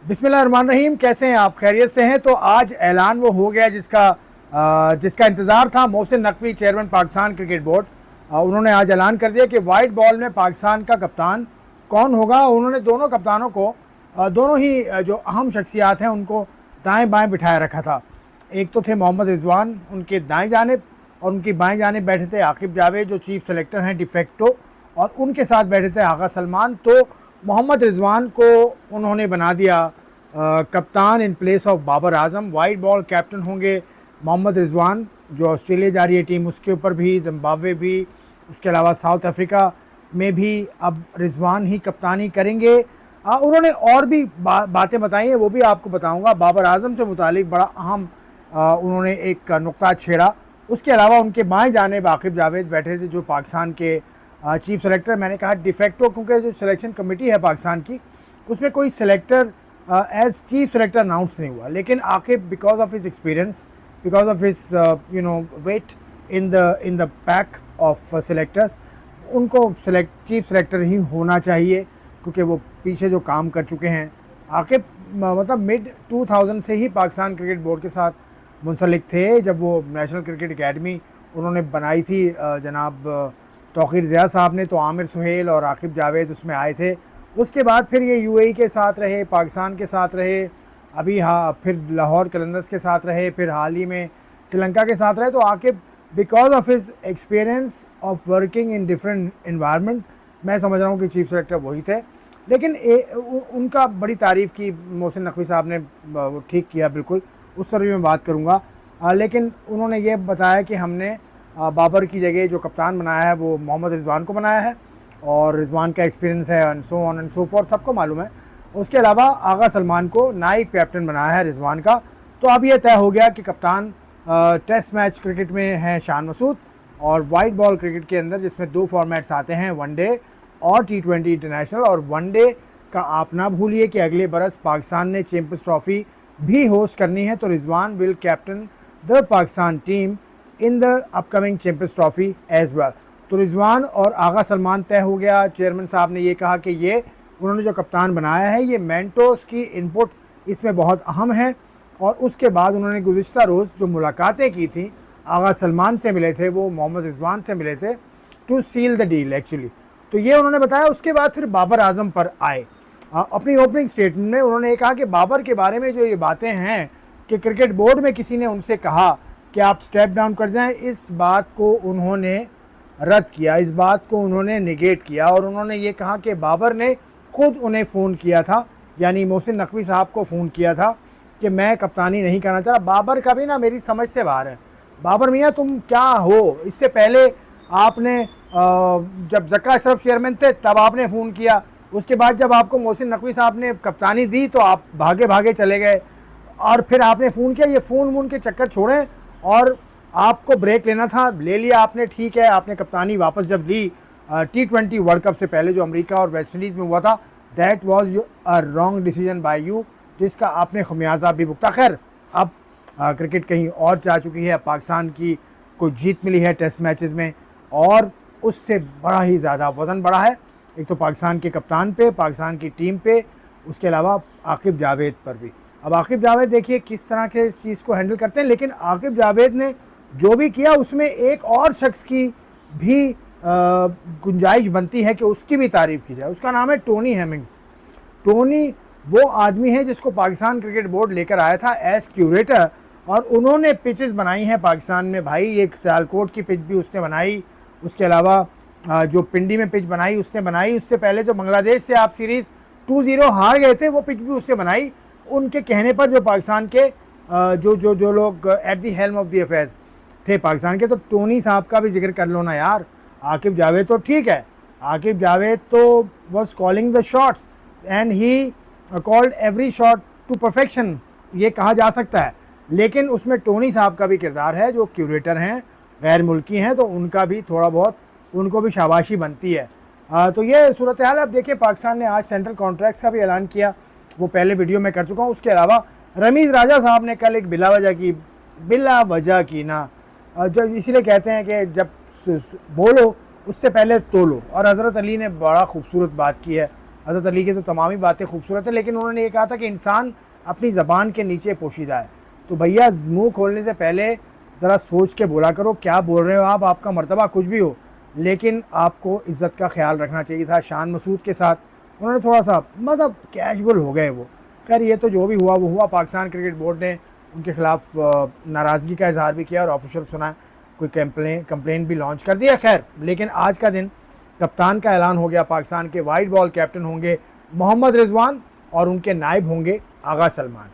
बिस्मिल्लाहिर्रहमानिर्रहीम। कैसे हैं आप? खैरियत से हैं? तो आज ऐलान वो हो गया जिसका इंतज़ार था। Mohsin Naqvi, chairman Pakistan cricket board, उन्होंने आज ऐलान कर दिया कि वाइट बॉल में पाकिस्तान का कप्तान कौन होगा। उन्होंने दोनों कप्तानों को, दोनों ही जो अहम शख्सियात हैं उनको दाएं बाएं बिठाया रखा था। एक तो थे मोहम्मद रिजवान उनके दाएं जानिब, और उनकी बाएं जानिब बैठे थे आकिब जावेद जो चीफ सेलेक्टर हैं डिफेक्टो, और उनके साथ बैठे थे आगा सलमान। तो मोहम्मद रिजवान को उन्होंने बना दिया कप्तान in place of Babar Azam. White ball captain होंगे मोहम्मद रिजवान, जो ऑस्ट्रेलिया जा रही है टीम उसके ऊपर भी, जिम्बाब्वे भी, उसके अलावा साउथ अफ्रीका में भी अब रिजवान ही कप्तानी करेंगे। उन्होंने और भी बातें बताई हैं, वो भी आपको बताऊंगा। बाबर आजम से मुतालिक बड़ा अहम उन्होंने एक नुक्ता छेड़ा। उसके अलावा उनके बाएं जानिब आकिब जावेद बैठे थे जो पाकिस्तान के चीफ सेलेक्टर, मैंने कहा डिफेक्टो, क्योंकि जो सिलेक्शन कमेटी है पाकिस्तान की उसमें कोई selector as chief selector announce नहीं हुआ। लेकिन Aqib, because of his experience, because of his weight in the pack of selectors, उनको चीफ सेलेक्टर ही होना चाहिए क्योंकि वो पीछे जो काम कर चुके हैं। आकिब मतलब मिड 2000 से ही पाकिस्तान क्रिकेट बोर्ड के साथ मुंसलिक थे। जब वो नेशनल क्रिकेट एकेडमी उन्होंने बनाई थी जनाब तौकीर ज़िया साहब ने, तो आमिर सुहेल और आकिब जावेद उसमें आए थे। उसके बाद फिर ये यूएई के साथ रहे, पाकिस्तान के साथ रहे, अभी फिर लाहौर कलंदर्स के साथ रहे, फिर हाल ही में श्रीलंका के साथ रहे। तो Aqib because of his experience of working in different environment, मैं समझ रहा हूँ कि चीफ सेलेक्टर वही थे। लेकिन उनका बड़ी तारीफ़ की मोहसिन नकवी साहब ने, वो ठीक किया बिल्कुल, उस तरह मैं बात करूँगा। लेकिन उन्होंने ये बताया कि हमने बाबर की जगह जो कप्तान बनाया है वो मोहम्मद रिजवान को बनाया है, और रिजवान का एक्सपीरियंस है and so on and so for, सबको मालूम है। उसके अलावा आगा सलमान को नाइब कैप्टन बनाया है रिजवान का। तो अब यह तय हो गया कि कप्तान टेस्ट मैच क्रिकेट में हैं शान मसूद, और वाइट बॉल क्रिकेट के अंदर जिसमें 2 फॉर्मेट्स आते हैं, वनडे और T20 इंटरनेशनल। और वनडे का आप ना भूलिए कि अगले बरस पाकिस्तान ने चैंपियंस ट्रॉफी भी होस्ट करनी है, तो Rizwan will captain the Pakistan team in the upcoming Champions Trophy as well. तो रिजवान और आगा सलमान तय हो गया। चेयरमैन साहब ने ये कहा कि ये उन्होंने जो कप्तान बनाया है, ये मेंटोर्स की इनपुट इसमें बहुत अहम है। और उसके बाद उन्होंने गुज़िश्ता रोज़ जो मुलाकातें की थी, आगा सलमान से मिले थे, वो मोहम्मद रिजवान से मिले थे to seal the deal actually. तो ये उन्होंने बताया। उसके बाद फिर बाबर आजम पर आए। अपनी ओपनिंग स्टेटमेंट में उन्होंने ये कहा कि बाबर के बारे में जो ये बातें हैं कि क्रिकेट बोर्ड में किसी ने उनसे कहा कि आप स्टेप डाउन कर जाएं, इस बात को उन्होंने रद्द किया, इस बात को उन्होंने निगेट किया। और उन्होंने ये कहा कि बाबर ने खुद उन्हें फ़ोन किया था, यानी मोहसिन नकवी साहब को फ़ोन किया था कि मैं कप्तानी नहीं करना चाहता। बाबर का भी ना मेरी समझ से बाहर है। बाबर मियाँ तुम क्या हो? इससे पहले आपने जब ज़क्का अशरफ चेयरमैन थे तब आपने फ़ोन किया, उसके बाद जब आपको मोहसिन नकवी साहब ने कप्तानी दी तो आप भागे भागे चले गए, और फिर आपने फ़ोन किया। ये फ़ोन वोन के चक्कर छोड़ें, और आपको ब्रेक लेना था, ले लिया आपने, ठीक है। आपने कप्तानी वापस जब ली T20 वर्ल्ड कप से पहले जो अमेरिका और वेस्ट इंडीज़ में हुआ था, that was a wrong decision by you, जिसका आपने खमियाजा भी भुगता। खैर अब क्रिकेट कहीं और जा चुकी है, पाकिस्तान की कोई जीत मिली है टेस्ट मैचेस में, और उससे बड़ा ही ज़्यादा वज़न बढ़ा है, एक तो पाकिस्तान के कप्तान पे, पाकिस्तान की टीम पे, उसके अलावा आकिब जावेद पर भी। अब आकिब जावेद देखिए किस तरह के इस चीज़ को हैंडल करते हैं। लेकिन आकिब जावेद ने जो भी किया उसमें एक और शख्स की भी गुंजाइश बनती है कि उसकी भी तारीफ़ की जाए। उसका नाम है टोनी हेमिंग्स। टोनी वो आदमी है जिसको पाकिस्तान क्रिकेट बोर्ड लेकर आया था एज क्यूरेटर, और उन्होंने पिचेस बनाई हैं पाकिस्तान में भाई। एक सियालकोट की पिच भी उसने बनाई, उसके अलावा जो पिंडी में पिच बनाई उसने बनाई। उससे पहले जो बांग्लादेश से आप सीरीज़ 2-0 हार गए थे, वो पिच भी उसने बनाई उनके कहने पर, जो पाकिस्तान के जो लोग at the helm of the affairs थे पाकिस्तान के। तो टोनी साहब का भी जिक्र कर लो ना यार। आकिब जावेद तो ठीक है, आकिब जावेद तो was calling the shots and he called every shot to perfection, ये कहा जा सकता है। लेकिन उसमें टोनी साहब का भी किरदार है, जो क्यूरेटर हैं, गैर मुल्की हैं, तो उनका भी थोड़ा बहुत, उनको भी शाबाशी बनती है। तो ये सूरत हाल। अब देखिए पाकिस्तान ने आज सेंट्रल कॉन्ट्रैक्ट्स का भी ऐलान किया, वो पहले वीडियो में कर चुका हूँ। उसके अलावा रमीज़ राजा साहब ने कल एक बिला वजह की ना, जब इसीलिए कहते हैं कि जब बोलो उससे पहले तोलो, और हज़रत अली ने बड़ा खूबसूरत बात की है हज़रत अली की तो तमाम ही बातें खूबसूरत हैं, लेकिन उन्होंने ये कहा था कि इंसान अपनी ज़बान के नीचे पोशीदा है। तो भैया मुँह खोलने से पहले ज़रा सोच के बोला करो, क्या बोल रहे हो आप, आपका मर्तबा कुछ भी हो, लेकिन आपको इज़्ज़त का ख्याल रखना चाहिए था। शान मसूद के साथ उन्होंने थोड़ा सा मतलब कैजुअल हो गए वो। खैर ये तो जो भी हुआ वो हुआ। पाकिस्तान क्रिकेट बोर्ड ने उनके खिलाफ नाराज़गी का इजहार भी किया और ऑफिशियल सुना, कोई कंप्लेन भी लॉन्च कर दिया। खैर लेकिन आज का दिन कप्तान का ऐलान हो गया। पाकिस्तान के वाइट बॉल कैप्टन होंगे मोहम्मद रिजवान और उनके नायब होंगे आगा सलमान।